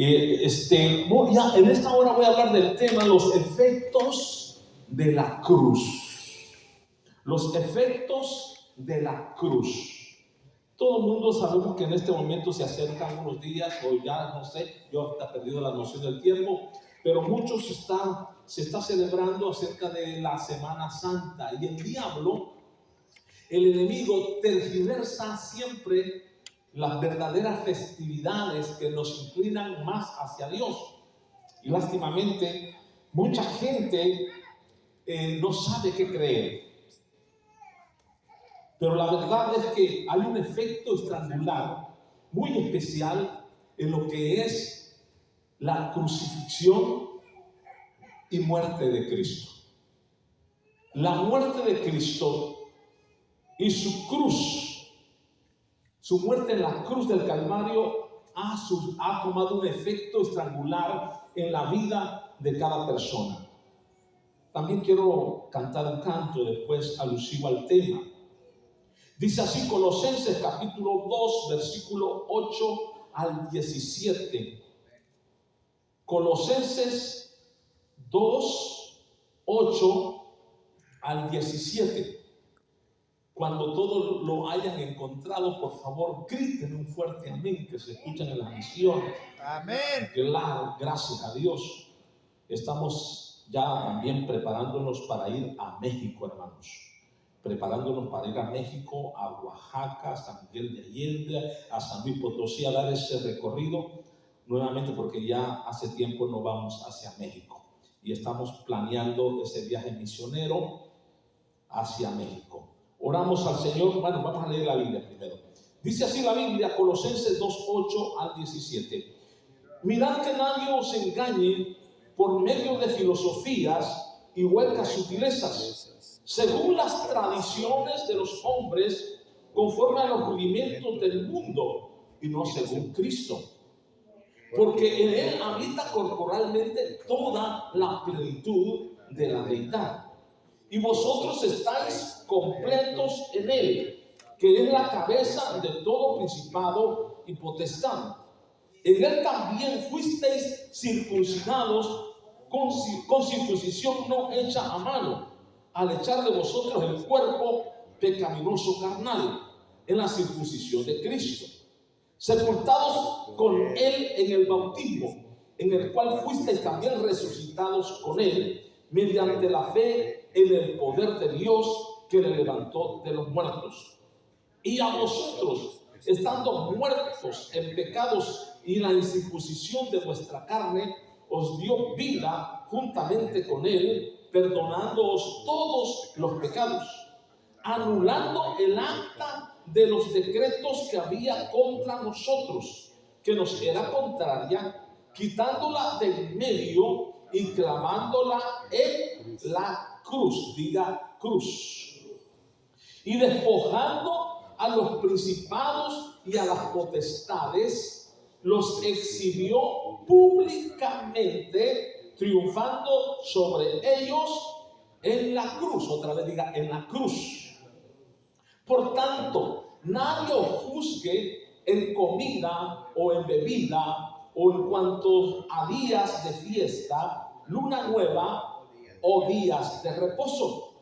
En esta hora voy a hablar del tema los efectos de la cruz. Los efectos de la cruz. Todo el mundo sabemos que en este momento se acercan unos días, o ya no sé, yo hasta he perdido la noción del tiempo, pero muchos se está celebrando acerca de la Semana Santa, y el diablo, el enemigo, tergiversa siempre las verdaderas festividades que nos inclinan más hacia Dios. Y lástimamente, mucha gente no sabe qué creer. Pero la verdad es que hay un efecto estrangular muy especial en lo que es la crucifixión y muerte de Cristo. La muerte de Cristo y su cruz, su muerte en la cruz del Calvario ha tomado un efecto estrangular en la vida de cada persona. También quiero cantar un canto después alusivo al tema. Dice así Colosenses capítulo 2, versículo 8 al 17. Colosenses 2, 8 al 17. Cuando todos lo hayan encontrado, por favor, griten un fuerte amén, que se escuchan en las misiones. Amén. Claro, gracias a Dios. Estamos ya también preparándonos para ir a México, hermanos. Preparándonos para ir a México, a Oaxaca, a San Miguel de Allende, a San Luis Potosí, a dar ese recorrido nuevamente, porque ya hace tiempo no vamos hacia México y estamos planeando ese viaje misionero hacia México. Oramos al Señor. Bueno, vamos a leer la Biblia primero. Dice así la Biblia, Colosenses 2, 8 al 17. Mirad que nadie os engañe por medio de filosofías y huecas sutilezas, según las tradiciones de los hombres, conforme a los rudimentos del mundo, y no según Cristo. Porque en Él habita corporalmente toda la plenitud de la deidad. Y vosotros estáis completos en Él, que es la cabeza de todo principado y potestad. En Él también fuisteis circuncidados con circuncisión no hecha a mano, al echar de vosotros el cuerpo pecaminoso carnal, en la circuncisión de Cristo, sepultados con Él en el bautismo, en el cual fuisteis también resucitados con Él, mediante la fe en el poder de Dios que le levantó de los muertos. Y a vosotros, estando muertos en pecados y la incircuncisión de vuestra carne, os dio vida juntamente con Él, perdonándoos todos los pecados, anulando el acta de los decretos que había contra nosotros, que nos era contraria, quitándola del medio y clavándola en la cruz. Diga cruz. Y despojando a los principados y a las potestades, los exhibió públicamente, triunfando sobre ellos en la cruz. Otra vez diga, en la cruz. Por tanto, nadie os juzgue en comida o en bebida, o en cuanto a días de fiesta, luna nueva o días de reposo,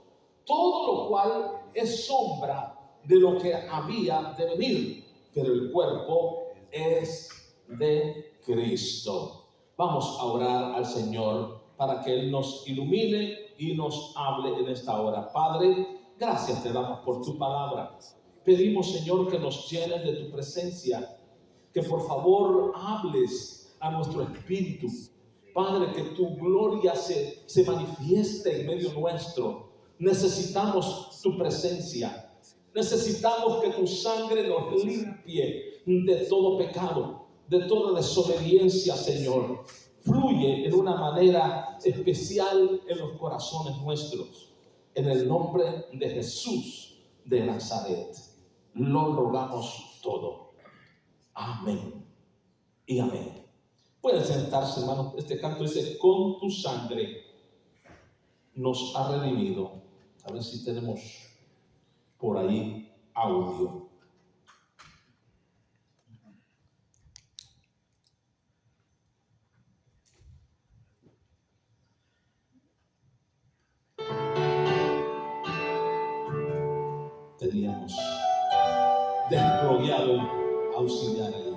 todo lo cual es sombra de lo que había de venir, pero el cuerpo es de Cristo. Vamos a orar al Señor para que Él nos ilumine y nos hable en esta hora. Padre, gracias te damos por tu palabra. Pedimos, Señor, que nos llenes de tu presencia, que por favor hables a nuestro espíritu. Padre, que tu gloria se manifieste en medio nuestro. Necesitamos tu presencia. Necesitamos que tu sangre nos limpie de todo pecado, de toda desobediencia, Señor. Fluye en una manera especial en los corazones nuestros. En el nombre de Jesús de Nazaret, lo rogamos todo. Amén y amén. Pueden sentarse, hermanos. Este canto dice, con tu sangre nos ha redimido. A ver si tenemos por ahí audio. tendríamos desgloriado auxiliar a Él.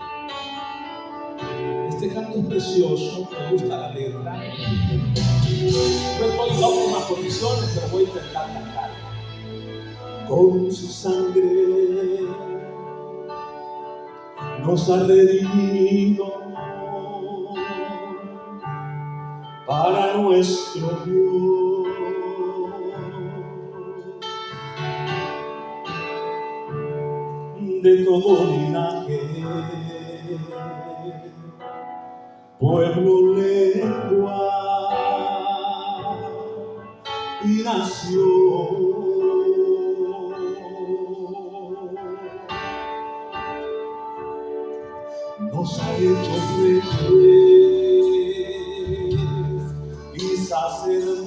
Este canto es precioso, me gusta la letra. No estoy en óptimas condiciones, pero voy a intentar cantar. Con su sangre nos ha redimido para nuestro Dios. De todo linaje, pueblo, lengua y nación, nos ha hecho reyes y sacerdotes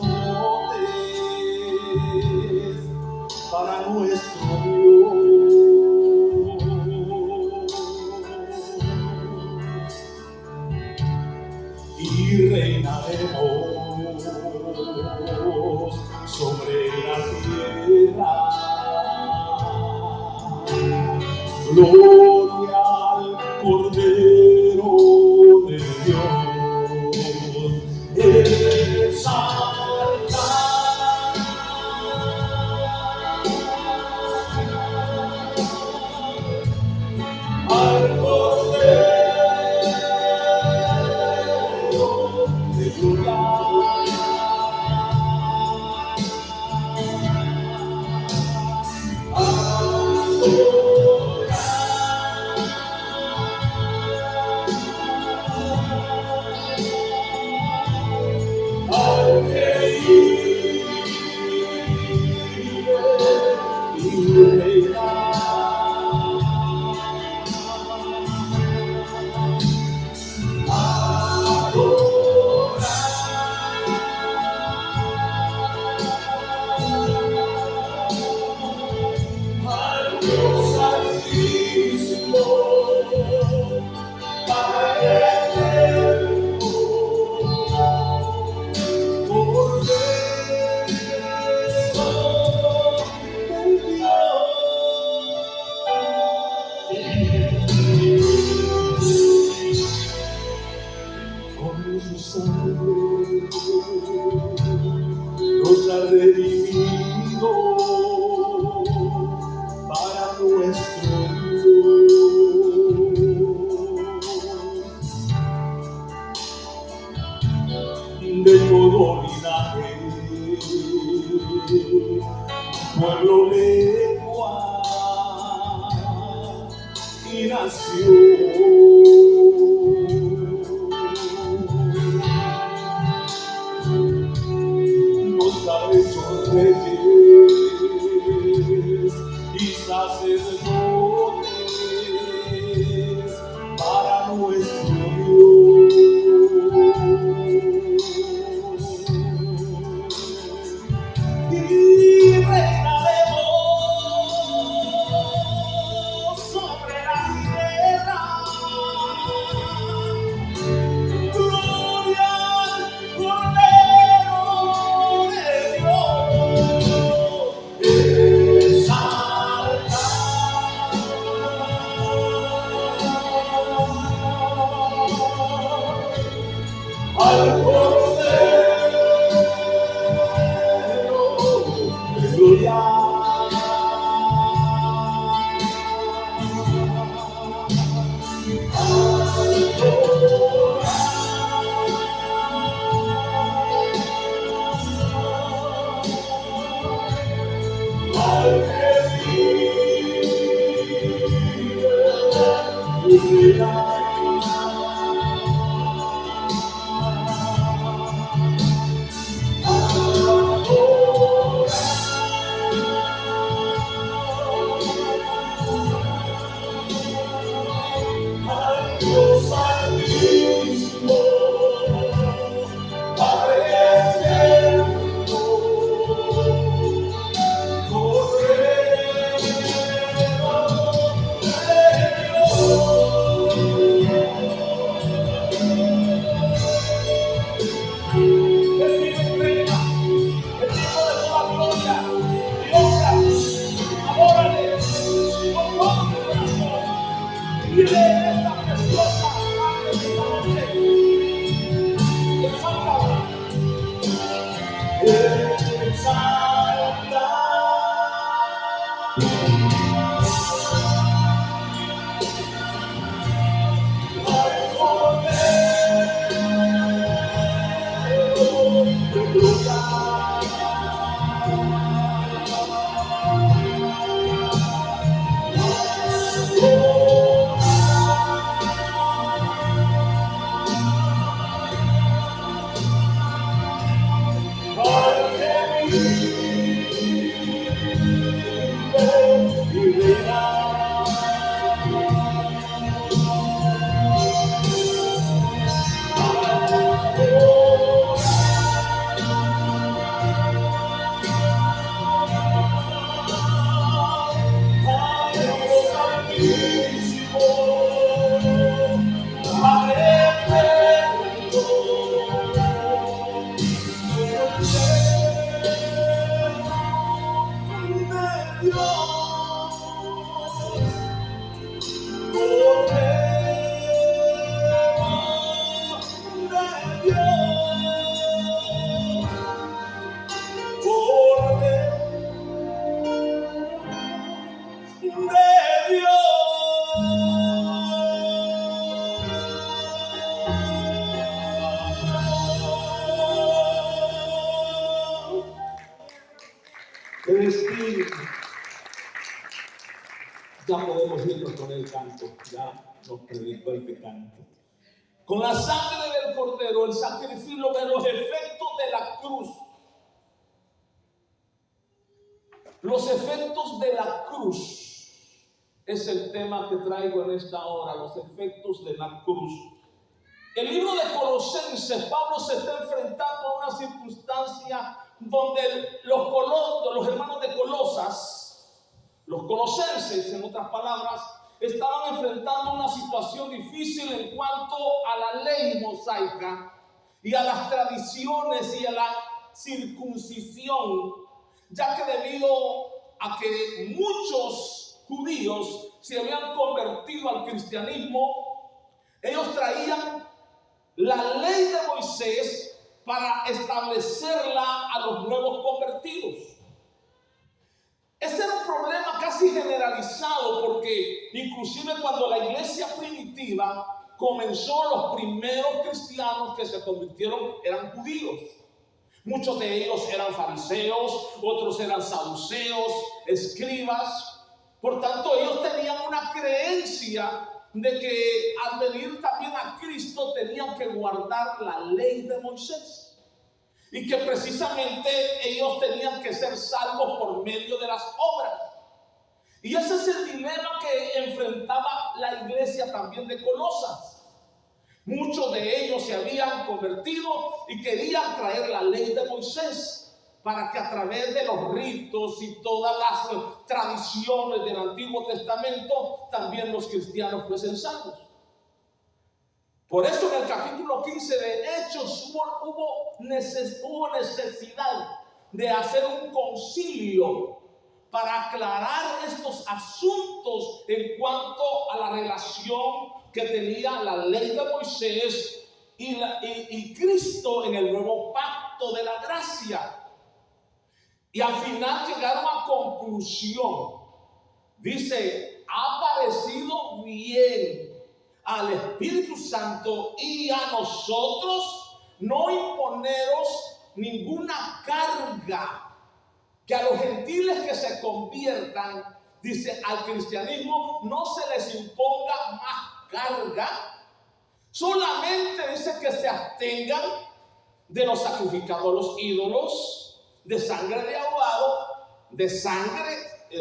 para nuestro Dios. Y reinaremos sobre la tierra. Gloria al Cordero de Dios. Exaltar al Cordero de gloria. Nos ha redimido para nuestro Dios. De todo linaje, pueblo, lengua y nación, nos ha hecho reyes y sacerdotes para nuestro Dios. Y reinaremos sobre la tierra. Gloria al Cordero de Dios. Exaltar al Cordero de gloria. Ya podemos irnos con el canto, ya nos predicó el que canto. Con la sangre del Cordero, el sacrificio de los efectos de la cruz. Los efectos de la cruz es el tema que traigo en esta hora, los efectos de la cruz. El libro de Colosenses, Pablo se está enfrentando a una circunstancia donde los hermanos de Colosas, los colosenses, en otras palabras, estaban enfrentando una situación difícil en cuanto a la ley mosaica y a las tradiciones y a la circuncisión, ya que debido a que muchos judíos se habían convertido al cristianismo, ellos traían la ley de Moisés para establecerla a los nuevos convertidos. Ese era un problema casi generalizado, porque inclusive cuando la iglesia primitiva comenzó, los primeros cristianos que se convirtieron eran judíos. Muchos de ellos eran fariseos, otros eran saduceos, escribas. Por tanto, ellos tenían una creencia de que al venir también a Cristo tenían que guardar la ley de Moisés. Y que precisamente ellos tenían que ser salvos por medio de las obras. Y ese es el dilema que enfrentaba la iglesia también de Colosas. Muchos de ellos se habían convertido y querían traer la ley de Moisés para que a través de los ritos y todas las tradiciones del Antiguo Testamento también los cristianos fuesen salvos. Por eso en el capítulo 15 de Hechos hubo necesidad de hacer un concilio para aclarar estos asuntos en cuanto a la relación que tenía la ley de Moisés y Cristo en el nuevo pacto de la gracia. Y al final llegaron a conclusión. Dice, ha parecido bien al Espíritu Santo y a nosotros no imponeros ninguna carga, que a los gentiles que se conviertan, dice, al cristianismo no se les imponga más carga, solamente dice que se abstengan de los sacrificados a los ídolos, de sangre de ahogado, de sangre,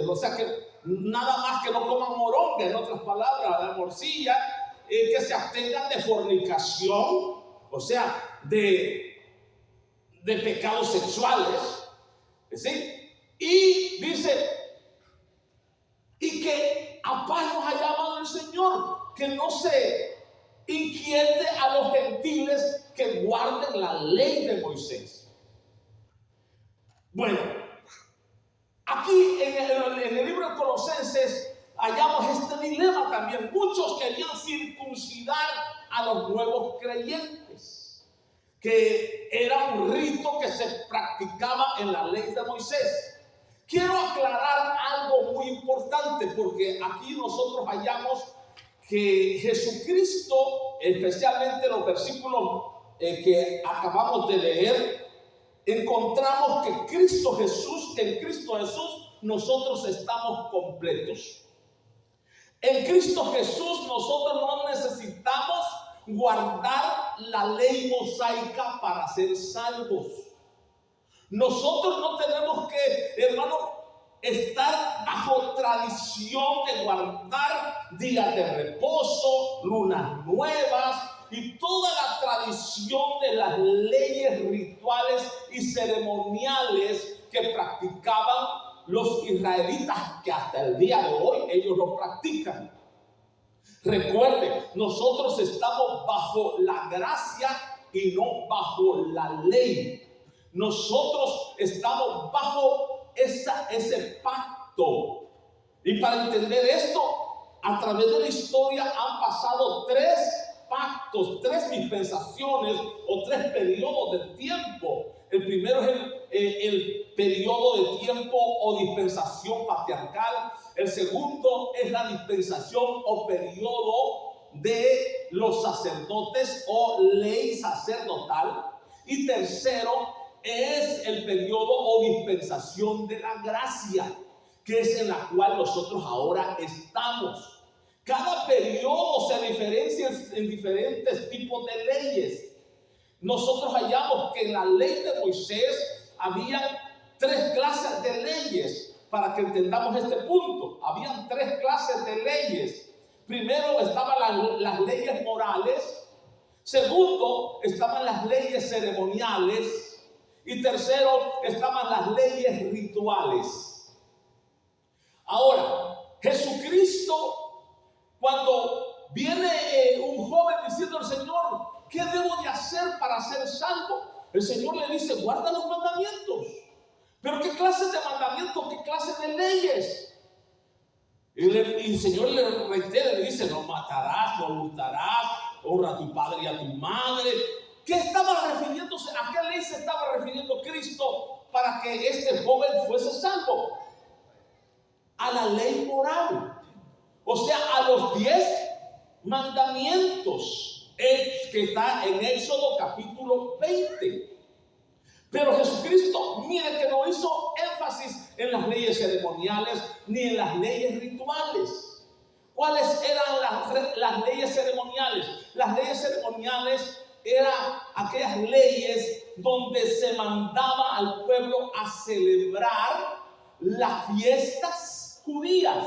o sea que nada más que no coman moronga, en otras palabras, la morcilla, que se abstengan de fornicación, o sea, de pecados sexuales, ¿sí? Y dice, y que a paz nos ha llamado el Señor, que no se inquiete a los gentiles que guarden la ley de Moisés. Bueno, aquí en el libro de Colosenses hallamos este dilema también. Muchos querían circuncidar a los nuevos creyentes. que era un rito que se practicaba en la ley de Moisés. Quiero aclarar algo muy importante, porque aquí nosotros hallamos que Jesucristo, especialmente los versículos que acabamos de leer, encontramos que en Cristo Jesús nosotros estamos completos. En Cristo Jesús nosotros no necesitamos guardar la ley mosaica para ser salvos. Nosotros no tenemos que, hermano, estar bajo tradición de guardar días de reposo, lunas nuevas y toda la tradición de las leyes rituales y ceremoniales que practicaban los israelitas, que hasta el día de hoy ellos lo practican. Recuerden, nosotros estamos bajo la gracia y no bajo la ley. Nosotros estamos bajo ese pacto. Y para entender esto, a través de la historia han pasado 3 pactos, 3 dispensaciones o 3 periodos de tiempo. El primero es el periodo de tiempo o dispensación patriarcal. El segundo es la dispensación o periodo de los sacerdotes o ley sacerdotal. Y tercero es el periodo o dispensación de la gracia, que es en la cual nosotros ahora estamos. Cada periodo se diferencia en diferentes tipos de leyes. Nosotros hallamos que en la ley de Moisés había 3 clases de leyes. Para que entendamos este punto, habían 3 clases de leyes. Primero estaban las leyes morales. Segundo, estaban las leyes ceremoniales. Y tercero, estaban las leyes rituales. Ahora, Jesucristo, cuando viene un joven diciendo al Señor, ¿qué debo de hacer para ser salvo? El Señor le dice, guarda los mandamientos. ¿Pero qué clases de mandamientos? ¿Qué clases de leyes? Y el Señor le reitera, le dice, no matarás, no hurtarás, honra a tu padre y a tu madre. ¿Qué estaba refiriéndose? ¿A qué ley se estaba refiriendo Cristo para que este joven fuese salvo? A la ley moral. O sea, a los 10 mandamientos que está en Éxodo capítulo 20. Pero Jesucristo, mire que no hizo énfasis en las leyes ceremoniales ni en las leyes rituales. ¿Cuáles eran las leyes ceremoniales? Las leyes ceremoniales eran aquellas leyes donde se mandaba al pueblo a celebrar las fiestas judías.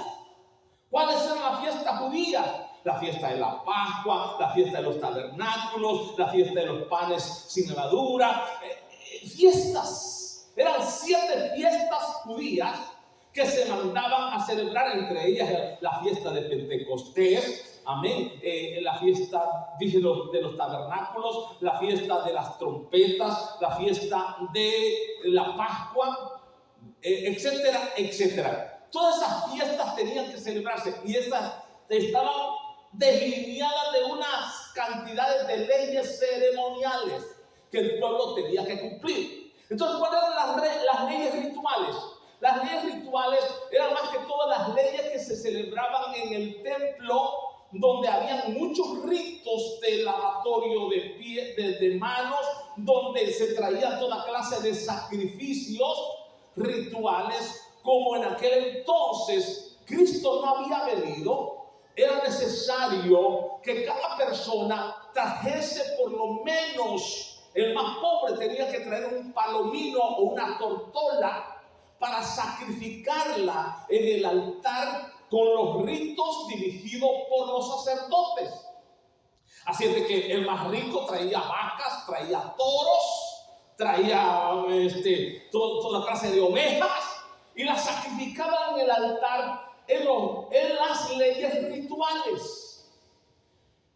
¿Cuáles eran las fiestas judías? La fiesta de la Pascua, la fiesta de los tabernáculos, la fiesta de los panes sin levadura. Fiestas, eran 7 fiestas judías que se mandaban a celebrar, entre ellas la fiesta de Pentecostés, amén, la fiesta, dije, de los tabernáculos, la fiesta de las trompetas, la fiesta de la Pascua, etcétera, etcétera. Todas esas fiestas tenían que celebrarse y estas estaban delineadas de unas cantidades de leyes ceremoniales que el pueblo tenía que cumplir. Entonces, ¿cuáles eran las leyes rituales? Las leyes rituales eran más que todas las leyes que se celebraban en el templo, donde había muchos ritos de lavatorio de manos, donde se traía toda clase de sacrificios rituales. Como en aquel entonces Cristo no había venido, era necesario que cada persona trajese por lo menos. El más pobre tenía que traer un palomino o una tortola para sacrificarla en el altar con los ritos dirigidos por los sacerdotes. Así es de que el más rico traía vacas, traía toros, traía toda clase de ovejas y las sacrificaban en el altar en las leyes rituales.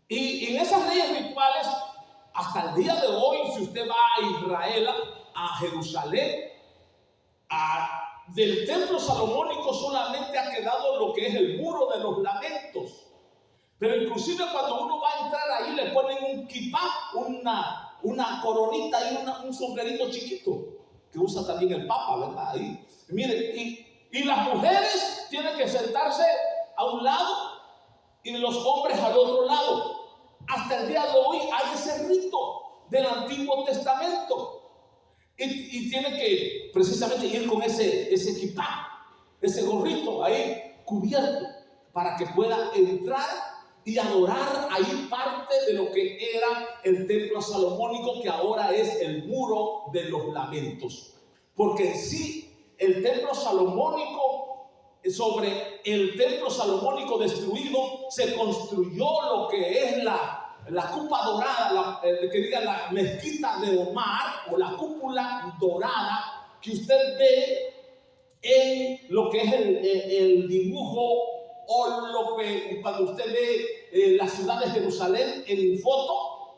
Y en esas leyes rituales, hasta el día de hoy, si usted va a Israel, a Jerusalén, del templo salomónico solamente ha quedado lo que es el muro de los lamentos. Pero inclusive cuando uno va a entrar ahí le ponen un kipá, una coronita y un sombrerito chiquito que usa también el Papa, ¿verdad? Ahí. Mire, y las mujeres tienen que sentarse a un lado y los hombres al otro lado. Hasta el día de hoy hay ese rito del Antiguo Testamento. Y tiene que precisamente ir con ese equipá, ese gorrito ahí cubierto, para que pueda entrar y adorar ahí parte de lo que era el templo salomónico, que ahora es el muro de los lamentos. Porque en sí, el templo salomónico, sobre el templo salomónico destruido, se construyó lo que es la cupa dorada, la mezquita de Omar, o la cúpula dorada que usted ve en lo que es el dibujo, o lo que cuando usted ve la ciudad de Jerusalén en foto,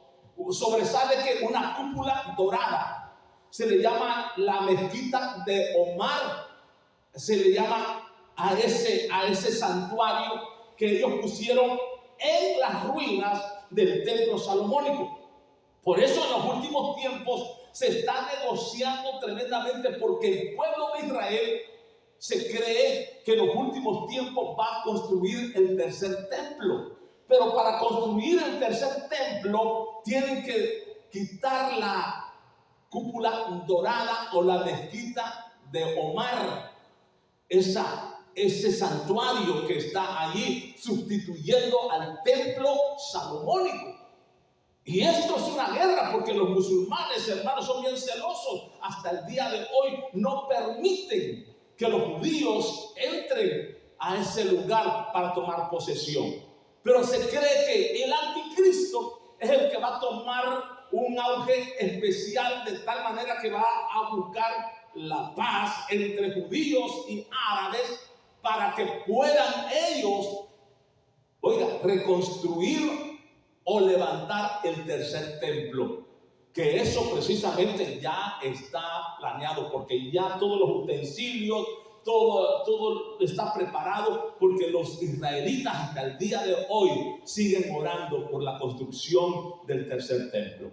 sobresale que una cúpula dorada. Se le llama la mezquita de Omar, se le llama a ese santuario que ellos pusieron en las ruinas del templo salomónico. Por eso en los últimos tiempos se está negociando tremendamente, porque el pueblo de Israel se cree que en los últimos tiempos va a construir el tercer templo. Pero para construir el tercer templo tienen que quitar la cúpula dorada o la mezquita de Omar, ese santuario que está allí, sustituyendo al templo salomónico. Y esto es una guerra, porque los musulmanes, hermanos, son bien celosos. Hasta el día de hoy no permiten que los judíos entren a ese lugar para tomar posesión. Pero se cree que el anticristo es el que va a tomar un auge especial, de tal manera que va a buscar la paz entre judíos y árabes, para que puedan ellos, reconstruir o levantar el tercer templo. Que eso precisamente ya está planeado, porque ya todos los utensilios, todo está preparado, porque los israelitas hasta el día de hoy siguen orando por la construcción del tercer templo.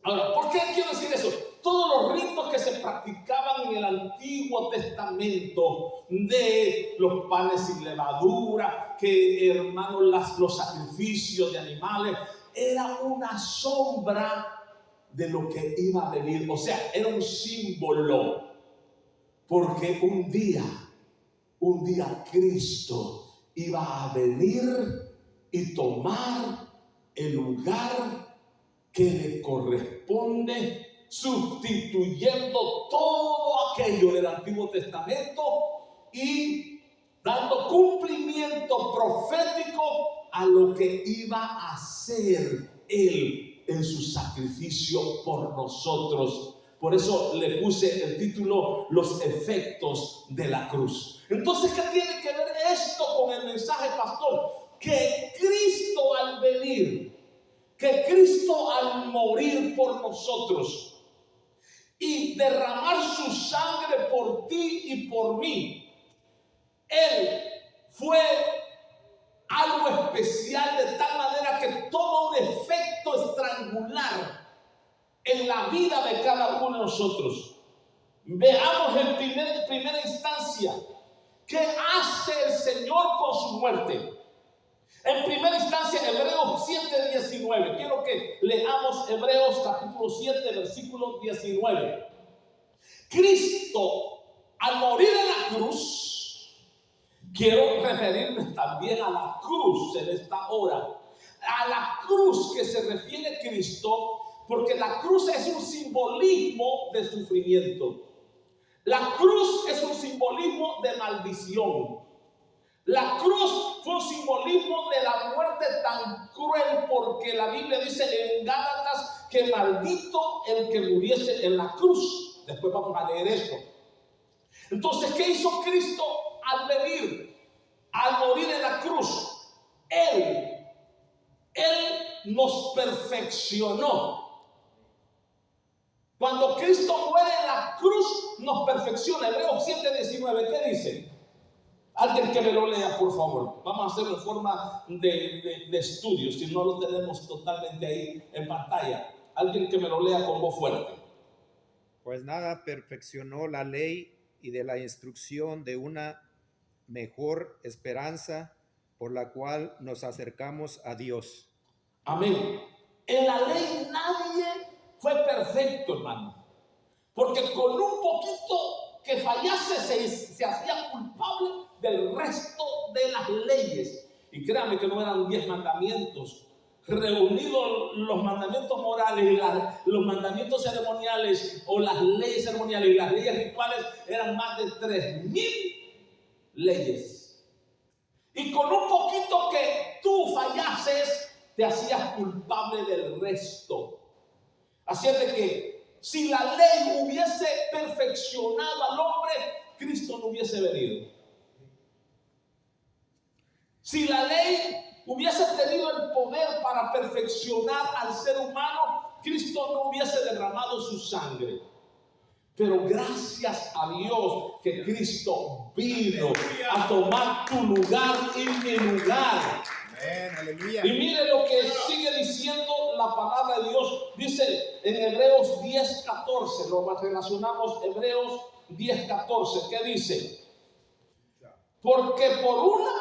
Ahora, ¿por qué quiero decir eso? Todos los ritos que se practicaban en el Antiguo Testamento, de los panes sin levadura, que hermanos, los sacrificios de animales, era una sombra de lo que iba a venir. O sea, era un símbolo, porque un día Cristo iba a venir y tomar el lugar que le corresponde, sustituyendo todo aquello del Antiguo Testamento y dando cumplimiento profético a lo que iba a hacer Él en su sacrificio por nosotros. Por eso le puse el título Los efectos de la cruz. Entonces, ¿qué tiene que ver esto con el mensaje, pastor? Que Cristo al venir, que Cristo al morir por nosotros y derramar su sangre por ti y por mí, Él fue algo especial, de tal manera que toma un efecto estrangular en la vida de cada uno de nosotros. Veamos en primera instancia qué hace el Señor con su muerte. En primera instancia, Hebreos 7:19. Quiero que leamos Hebreos capítulo 7, versículo 19. Cristo, al morir en la cruz, quiero referirme también a la cruz en esta hora, a la cruz que se refiere Cristo, porque la cruz es un simbolismo de sufrimiento. La cruz es un simbolismo de maldición. La cruz fue un simbolismo de la muerte tan cruel, porque la Biblia dice en Gálatas que maldito el que muriese en la cruz. Después vamos a leer esto. Entonces, ¿qué hizo Cristo al venir, al morir en la cruz? Él nos perfeccionó. Cuando Cristo muere en la cruz, nos perfecciona. Hebreos 7:19, ¿qué dice? Alguien que me lo lea, por favor. Vamos a hacerlo en forma de estudio, si no lo tenemos totalmente ahí en pantalla. Alguien que me lo lea con voz fuerte. Pues nada perfeccionó la ley y de la instrucción de una mejor esperanza por la cual nos acercamos a Dios. Amén. En la ley nadie fue perfecto, hermano. Porque con un poquito que fallase se hacía culpable del resto de las leyes. Y créanme que no eran 10 mandamientos. Reunidos los mandamientos morales y los mandamientos ceremoniales o las leyes ceremoniales y las leyes rituales eran más de 3,000 leyes. Y con un poquito que tú fallases, te hacías culpable del resto. Así es de que si la ley hubiese perfeccionado al hombre, Cristo no hubiese venido. Si la ley hubiese tenido el poder para perfeccionar al ser humano, Cristo no hubiese derramado su sangre. Pero gracias a Dios que Cristo vino a tomar tu lugar y mi lugar. Aleluya. Y mire lo que sigue diciendo la palabra de Dios. Dice en Hebreos 10:14, lo relacionamos Hebreos 10:14, ¿qué dice? Porque por una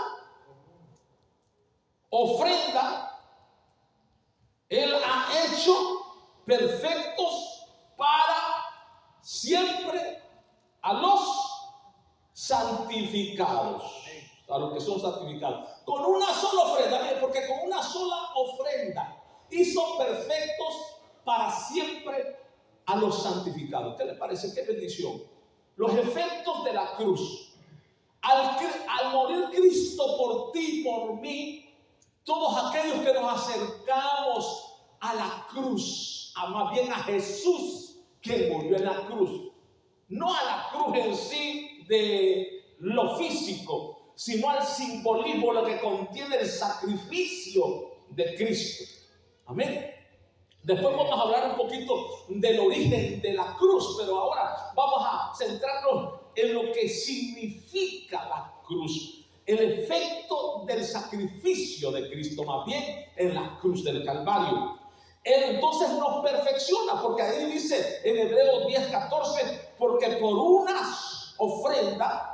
ofrenda Él ha hecho perfectos para siempre a los santificados. A los que son santificados. Con una sola ofrenda, porque con una sola ofrenda hizo perfectos para siempre a los santificados. ¿Qué le parece? ¡Qué bendición! Los efectos de la cruz. Al morir Cristo por ti y por mí, todos aquellos que nos acercamos a la cruz, más bien a Jesús que murió en la cruz, no a la cruz en sí de lo físico, sino al simbolismo, lo que contiene el sacrificio de Cristo. Amén. Después vamos a hablar un poquito del origen de la cruz, pero ahora vamos a centrarnos en lo que significa la cruz, el efecto del sacrificio de Cristo, más bien en la cruz del Calvario. Él entonces nos perfecciona, porque ahí dice en Hebreos 10:14, porque por una ofrenda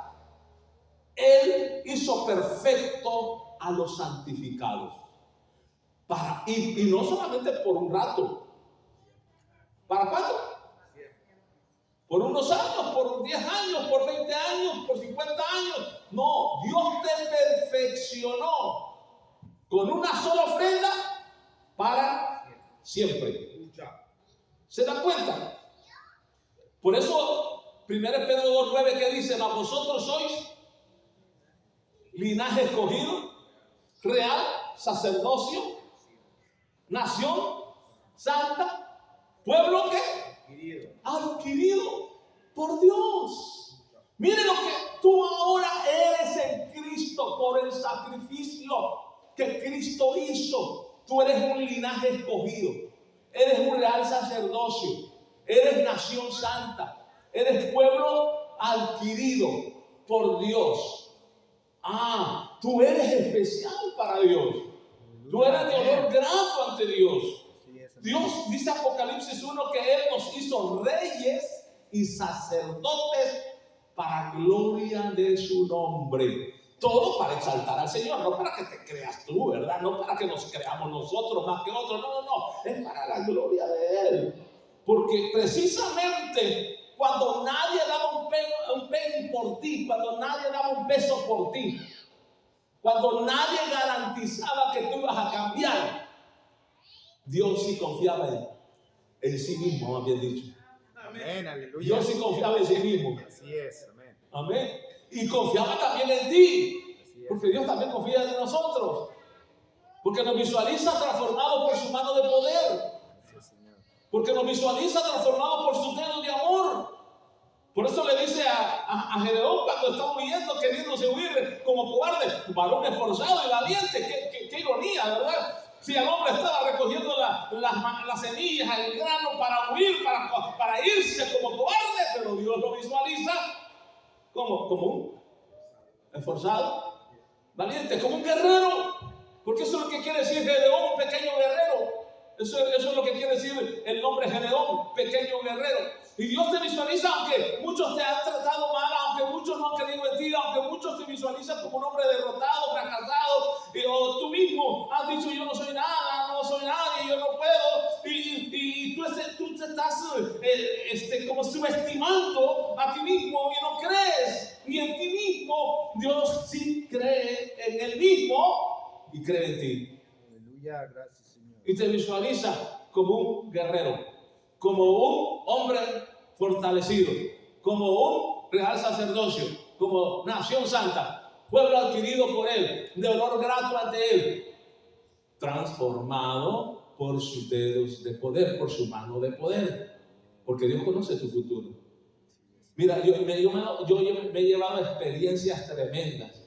Él hizo perfecto a los santificados. Y no solamente por un rato. ¿Para cuánto? Por unos años, por 10 años, por 20 años, por 50 años. No, Dios te perfeccionó con una sola ofrenda para siempre. ¿Se dan cuenta? Por eso, 1 Pedro 2:9, que dice: mas vosotros sois linaje escogido, real, sacerdocio, nación santa, pueblo que adquirido por Dios. Mire lo que tú ahora eres en Cristo por el sacrificio que Cristo hizo. Tú eres un linaje escogido, eres un real sacerdocio, eres nación santa, eres pueblo adquirido por Dios. Tú eres especial para Dios. Tú eres de honor grato ante Dios. Dios, dice Apocalipsis 1, que Él nos hizo reyes y sacerdotes para gloria de su nombre. Todo para exaltar al Señor, no para que te creas tú, ¿verdad? No para que nos creamos nosotros más que otros, no. Es para la gloria de Él. Porque precisamente cuando nadie daba un penny por ti, cuando nadie daba un peso por ti, cuando nadie garantizaba que tú ibas a cambiar, Dios sí confiaba en sí mismo, más bien dicho. Amén, aleluya. Dios sí confiaba en sí mismo. Así es, amén. Amén. Y confiaba también en ti, porque Dios también confía en nosotros, porque nos visualiza transformados por su mano de poder, porque nos visualiza transformados por su dedo de amor. Por eso le dice a Gedeón cuando está huyendo, queriéndose huir como cobarde: varón esforzado y valiente. Qué ironía, ¿verdad? Si el hombre estaba recogiendo las semillas, el grano para huir, para irse como cobarde, pero Dios lo visualiza como un esforzado, valiente, como un guerrero. Porque eso es lo que quiere decir Gedeón, un pequeño guerrero. Eso es lo que quiere decir el nombre Gedeón, pequeño guerrero. Y Dios te visualiza, aunque muchos te han tratado mal, aunque muchos no han querido en ti, aunque muchos te visualizan como un hombre derrotado, fracasado, o tú mismo has dicho yo no soy nada, no soy nadie, yo no puedo, y tú te estás como subestimando a ti mismo y no crees ni en ti mismo. Dios sí cree en Él mismo y cree en ti. Aleluya, gracias Señor. Y te visualiza como un guerrero, como un hombre fortalecido, como un real sacerdocio, como nación santa, pueblo adquirido por Él, de olor grato ante Él, transformado por sus dedos de poder, por su mano de poder, porque Dios conoce tu futuro. Mira, yo me he llevado experiencias tremendas.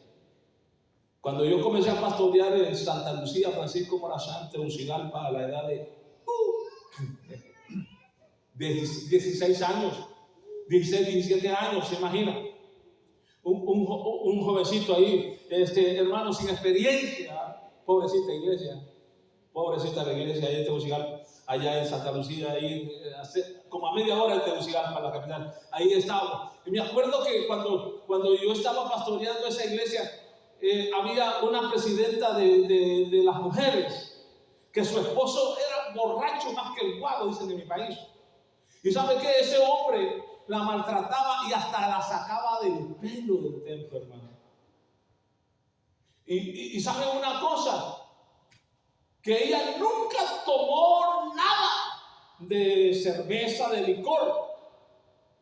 Cuando yo comencé a pastorear en Santa Lucía, Francisco Morazán, Tegucigalpa, a la edad de 16 años, 16, 17 años, se imagina. Un jovencito ahí, hermano, sin experiencia, pobrecita la iglesia ahí en Tegucigalpa, allá en Santa Lucía, ahí, como a media hora de Tegucigalpa, la capital, ahí estábamos. Y me acuerdo que cuando yo estaba pastoreando esa iglesia, había una presidenta de las mujeres, que su esposo era borracho más que el guago, dicen en mi país. Y sabe que ese hombre la maltrataba y hasta la sacaba del pelo del templo, hermano. Y sabe una cosa, que ella nunca tomó nada de cerveza, de licor.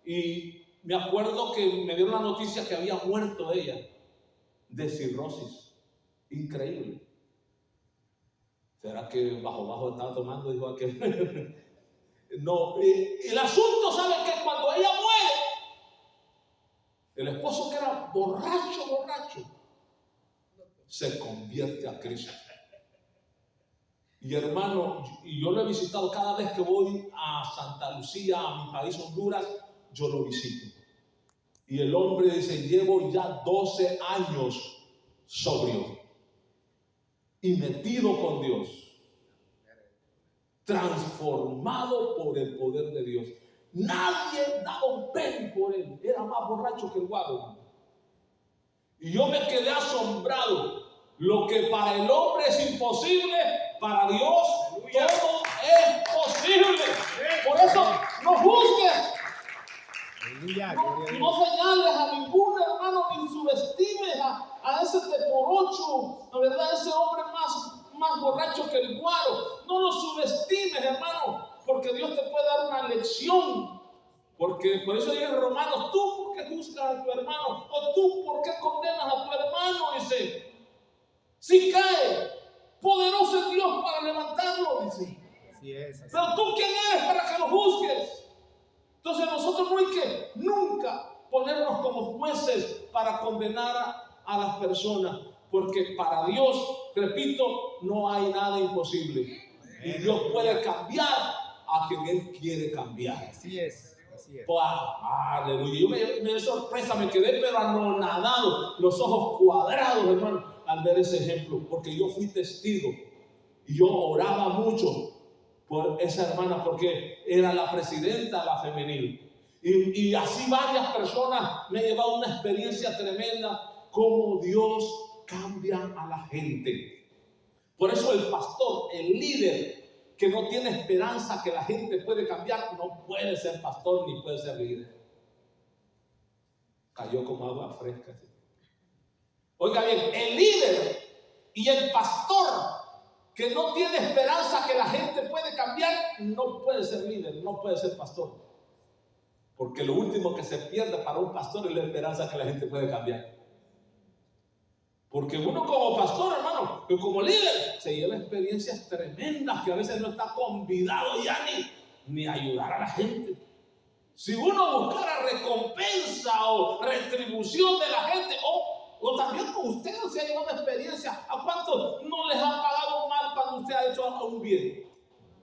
Y me acuerdo que me dieron la noticia que había muerto ella de cirrosis. Increíble. ¿Será que bajo estaba tomando? Dijo aquel. No, el asunto, ¿sabe qué? Cuando ella muere, el esposo que era borracho, se convierte a Cristo. Y hermano, y yo lo he visitado cada vez que voy a Santa Lucía, a mi país Honduras, yo lo visito. Y el hombre dice, llevo ya 12 años sobrio y metido con Dios, transformado por el poder de Dios. Nadie daba un pen por él, era más borracho que el guapo. Y yo me quedé asombrado. Lo que para el hombre es imposible, para Dios todo es posible. Por eso no juzgues. No señales a ningún hermano, ni subestimes a ese teporocho, la verdad, ese hombre más borracho que el guaro. No lo subestimes, hermano, porque Dios te puede dar una lección. Porque por eso dice en Romanos, ¿tú por qué juzgas a tu hermano? ¿O tú por qué condenas a tu hermano? Dice, si cae, poderoso es Dios para levantarlo, dice. Así es. Pero tú, ¿quién eres para que lo juzgues? Entonces nosotros no hay que nunca ponernos como jueces para condenar a las personas, porque para Dios, repito, no hay nada imposible. Y Dios puede cambiar a quien Él quiere cambiar. Así es. Aleluya. Yo me sorpresa, me quedé pero anonadado, los ojos cuadrados, hermano, al ver ese ejemplo, porque yo fui testigo y yo oraba mucho por esa hermana, porque era la presidenta de la femenil. Y así varias personas me han llevado una experiencia tremenda, cómo Dios cambia a la gente. Por eso el pastor, el líder que no tiene esperanza que la gente puede cambiar, no puede ser pastor ni puede ser líder. Cayó como agua fresca. Oiga bien, el líder y el pastor que no tiene esperanza que la gente puede cambiar, no puede ser líder, no puede ser pastor. Porque lo último que se pierde para un pastor es la esperanza que la gente puede cambiar. Porque uno como pastor, hermano, que como líder, se lleva experiencias tremendas que a veces no está convidado ya ni a ayudar a la gente. Si uno buscara recompensa o retribución de la gente, o también con usted se ha llevado experiencia, ¿a cuántos no les han pagado mal cuando usted ha hecho un bien?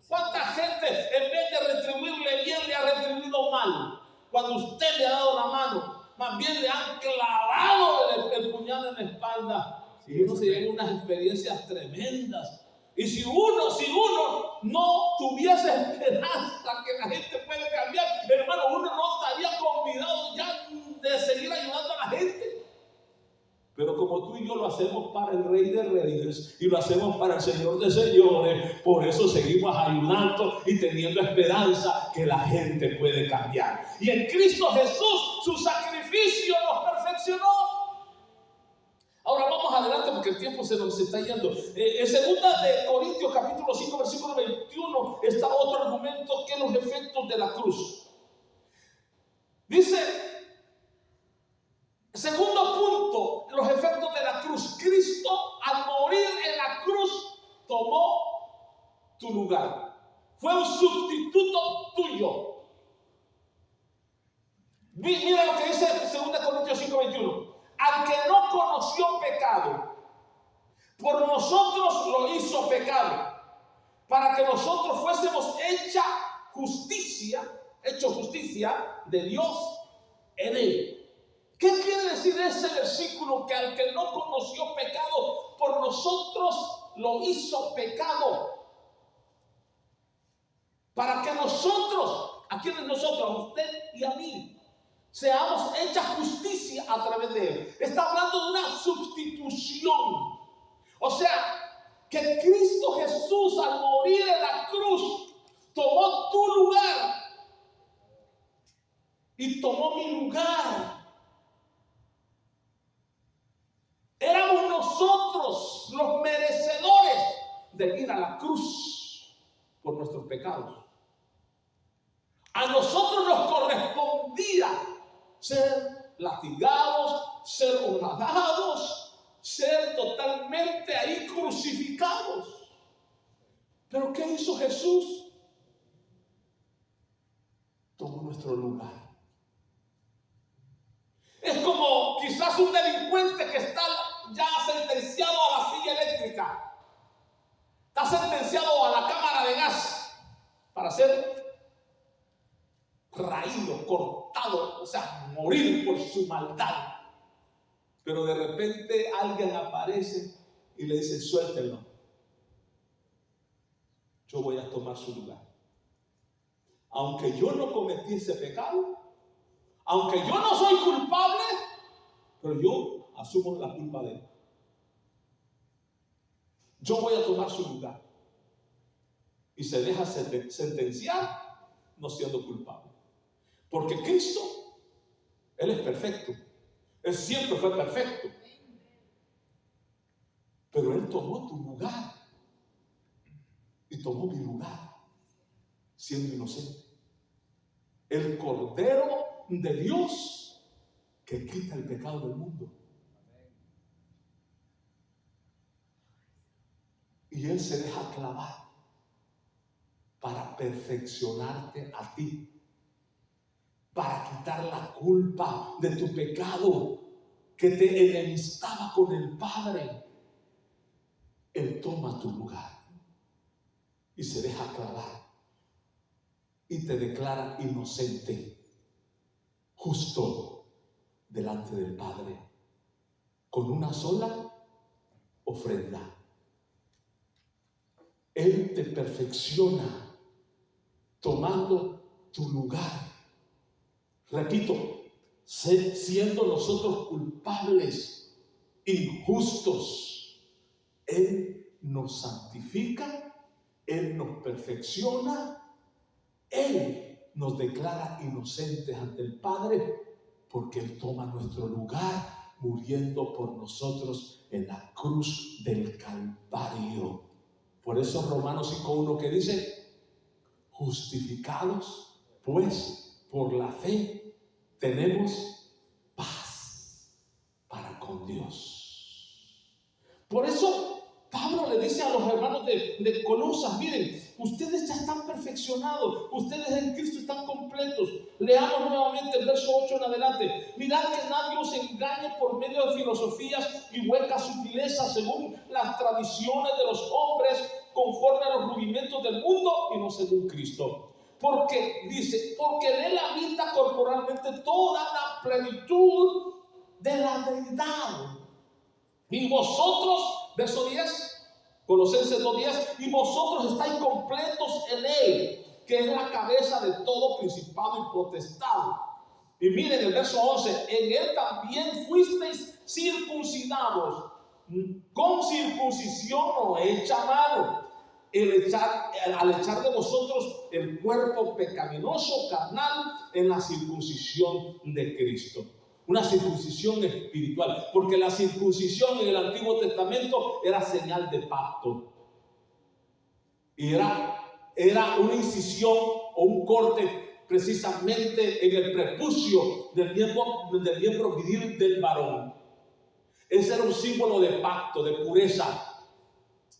¿Cuánta gente en vez de retribuirle bien le ha retribuido mal? Cuando usted le ha dado la mano, más bien le han clavado el puñal en la espalda. Y uno se lleva unas experiencias tremendas. Y si uno no tuviese esperanza que la gente puede cambiar, hermano, uno no estaría convidado ya de seguir ayudando a la gente. Pero como tú y yo lo hacemos para el Rey de Reyes y lo hacemos para el Señor de Señores, por eso seguimos ayudando y teniendo esperanza que la gente puede cambiar. Y en Cristo Jesús, su sacrificio nos perfeccionó. Ahora vamos adelante porque el tiempo se nos está yendo. En 2 Corintios capítulo 5 versículo 21 está otro argumento que los efectos de la cruz. Dice, segundo punto, los efectos de la cruz. Cristo al morir en la cruz tomó tu lugar. Fue un sustituto tuyo. Mira lo que dice 2 Corintios 5:21. Al que no conoció pecado, por nosotros lo hizo pecado, para que nosotros fuésemos hechos justicia de Dios en él. ¿Qué quiere decir ese versículo? Que al que no conoció pecado, por nosotros lo hizo pecado. Para que nosotros, ¿a quiénes nosotros? A usted y a mí, seamos hechas justicia a través de él. Está hablando de una sustitución. O sea, que Cristo Jesús al morir en la cruz tomó tu lugar y tomó mi lugar. Éramos nosotros los merecedores de ir a la cruz por nuestros pecados. A nosotros nos correspondía ser latigados, ser horadados, ser totalmente ahí crucificados. Pero ¿qué hizo Jesús? Tomó nuestro lugar. Es como quizás un delincuente que está ya sentenciado a la silla eléctrica, está sentenciado a la cámara de gas para ser raído, cortado, o sea, morir por su maldad. Pero de repente alguien aparece y le dice: suéltenlo, yo voy a tomar su lugar. Aunque yo no cometí ese pecado, aunque yo no soy culpable, pero yo asumo la culpa de él. Yo voy a tomar su lugar. Y se deja sentenciar no siendo culpable. Porque Cristo, Él es perfecto. Él siempre fue perfecto. Pero Él tomó tu lugar. Y tomó mi lugar, siendo inocente. El Cordero de Dios que quita el pecado del mundo. Y Él se deja clavar para perfeccionarte a ti, para quitar la culpa de tu pecado que te enemistaba con el Padre. Él toma tu lugar y se deja clavar y te declara inocente, justo delante del Padre, con una sola ofrenda. Él te perfecciona tomando tu lugar. Repito, siendo nosotros culpables, injustos, Él nos santifica, Él nos perfecciona, Él nos declara inocentes ante el Padre, porque Él toma nuestro lugar, muriendo por nosotros en la cruz del Calvario. Por eso Romanos 5:1 que dice: justificados pues por la fe tenemos paz para con Dios. Por eso Pablo le dice a los hermanos de Colosas: miren, ustedes ya están perfeccionados, ustedes en Cristo están completos. Leamos nuevamente el verso 8 en adelante. Mirad que nadie os engañe por medio de filosofías y huecas sutilezas según las tradiciones de los hombres, conforme a los rudimentos del mundo y no según Cristo. Porque dice, porque en él habita corporalmente toda la plenitud de la deidad. Y vosotros, verso 10, Colosenses 2:10, y vosotros estáis completos en Él, que es la cabeza de todo principado y potestad. Y miren el verso 11, en Él también fuisteis circuncidados, con circuncisión o hecha a mano, al echar de vosotros el cuerpo pecaminoso carnal en la circuncisión de Cristo. Una circuncisión espiritual, porque la circuncisión en el Antiguo Testamento era señal de pacto. Y era una incisión o un corte precisamente en el prepucio del miembro viril del varón. Ese era un símbolo de pacto, de pureza.